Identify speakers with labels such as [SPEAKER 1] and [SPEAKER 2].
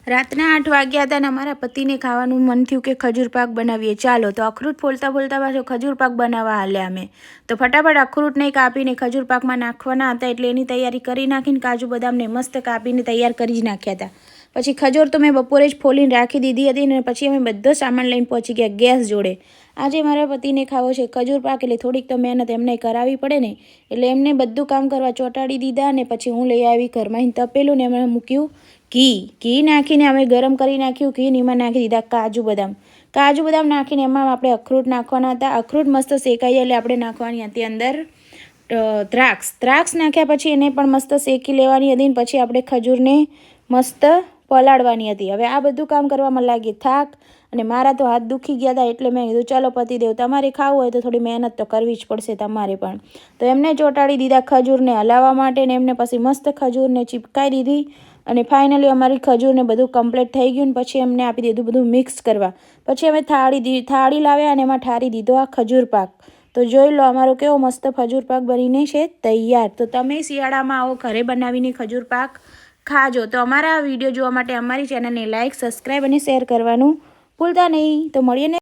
[SPEAKER 1] રાતના 8 વાગ્યા હતા અને અમારા પતિને ખાવાનું મન થયું કે ખજૂર પાક બનાવીએ. ચાલો તો અખરૂટ ફોલતા ફોલતા પાછો ખજૂર પાક બનાવવા હાલ્યા અમે. તો ફટાફટ અખરૂટને કાપીને ખજૂર પાકમાં નાખવાના હતા એટલે એની તૈયારી કરી નાખીને કાજુ બદામને મસ્ત કાપીને તૈયાર કરી જ નાખ્યા હતા. પછી ખજૂર તો મેં બપોરે જ ફોલીને રાખી દીધી હતી અને પછી અમે બધો સામાન લઈને પહોંચી ગયા ગેસ જોડે. આજે મારા પતિને ખાવો છે ખજૂર પાક એટલે થોડીક તો મહેનત એમને કરાવી પડે ને, એટલે એમને બધું કામ કરવા ચોંટાડી દીધા અને પછી હું લઈ આવી ઘરમાં તપેલું ને એમાં મૂક્યું ઘી નાખીને અમે ગરમ કરી નાખ્યું. ઘી એમાં નાખી દીધા કાજુ બદામ નાખીને એમાં આપણે અખરૂટ નાખવાના હતા. અખરૂટ મસ્ત શેકાઈ એટલે આપણે નાખવાની હતી અંદર દ્રાક્ષ નાખ્યા પછી એને પણ મસ્ત શેકી લેવાની હતી. પછી આપણે ખજૂરને મસ્ત પલાળવાની હતી. હવે આ બધું કામ કરવામાં લાગી થાક અને મારા તો હાથ દુખી ગયા હતા એટલે મેં કીધું ચાલો પતિદેવ તમારે ખાવું હોય તો થોડી મહેનત તો કરવી જ પડશે તમારે પણ. તો એમને ચોંટાડી દીધા ખજૂરને હલાવવા માટે ને એમને પછી મસ્ત ખજૂરને ચીપકાઈ દીધી અને ફાઇનલી અમારી ખજૂરને બધું કમ્પ્લીટ થઈ ગયું. ને પછી એમને આપી દીધું બધું મિક્સ કરવા. પછી અમે થાળી લાવ્યા અને એમાં ઠારી દીધો આ ખજૂર પાક. તો જોઈ લો અમારો કેવો મસ્ત ખજૂર પાક બનીને છે તૈયાર. તો તમે શિયાળામાં આવો ઘરે બનાવીને ખજૂર પાક ખાજો. તો અમારા વિડીયો જોવા માટે અમારી ચેનલને લાઇક, સબસ્ક્રાઈબ અને શેર કરવાનું ભૂલતા નહીં. તો મળીએ ને